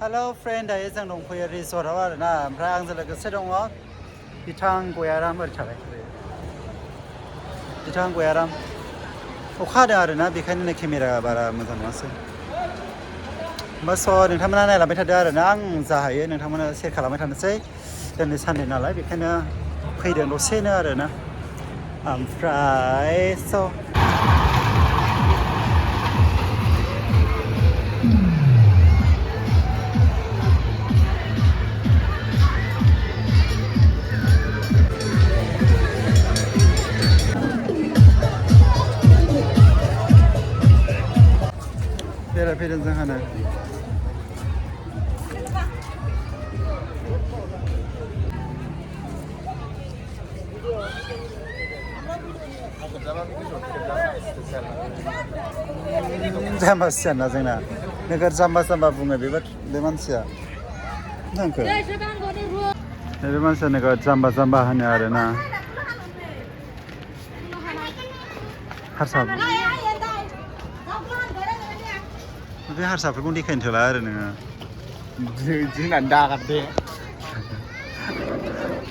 Hello friend दायो जों दंफैयो रिसर्टआव आरोना ओमफ्राय आंजों लोगोसे दङ बिथां गयाराम ओरै थाबाय बिथां गयाराम अखा हादों आरोना बेखायनो नै केमेरा बारा मोजां नङासै होमबा स' नोंथांमोना नायलांबाय थादो आरोना आं जा हायो नोंथांमोना शेयार खालामबाय थानोसै दिनै सानडे नालाय बेखायनो फैदों दसेनो आरोना ओमफ्राय स' बेरायफैदों जोंहानो जाम्बासो ना जोंना नोगोर जाम्बा जाम्बा बुङो बे मानसिया नोंखौ बे मानसिया नोगोर जाम्बा जाम्बा होनो आरोना हारसा बे हारसाफोरखौ देखायनो थोला आरो नोङो जोंनानै दागार दे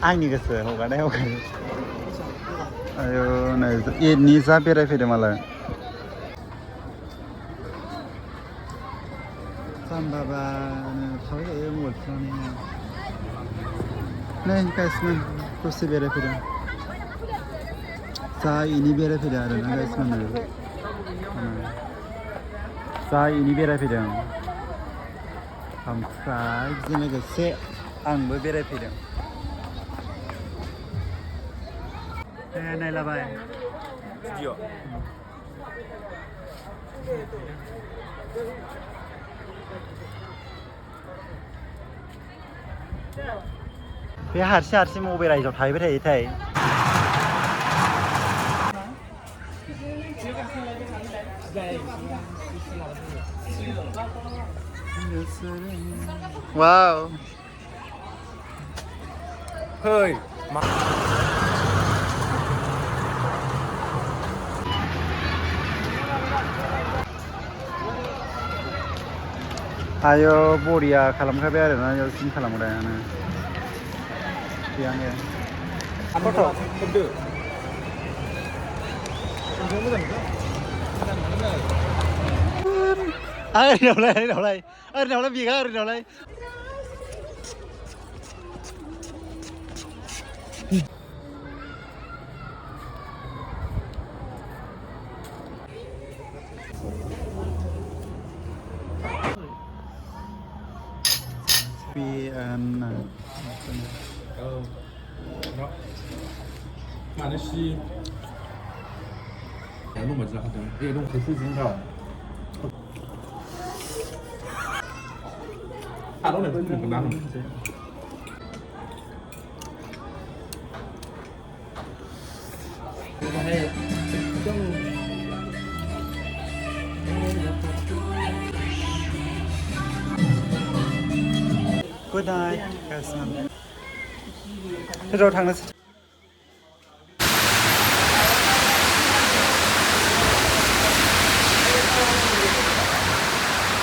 आंनि गोसो हगारनाय आयु नै इदनि जा बेरायफैदों मालाय जाम्बाबानो थाबाय थायो मबाइल थुनानै नै गाइसमोन दसे बेरायफैदों जा इनि बेरायफैदों आरोना गाइसमोन जा इनि बेरायफैदों ओमफ्राय बेजों लोगोसे आंबो बेरायफैदों नायलाबाय बे हारसिं हारसिं मबे रायजोआव थाहैबाय थायोथाय वाव फै आयो बरिया खालामखाबाय आरोना बेयाव सिन खालामग्रायानो बेयानो फट' खेबदो ओरैनावलाय बेगा ओरैनावलाय मानो सि弄本质好像也弄可是真的他弄的是很难弄 Good night, guys. Hello, थांनोसै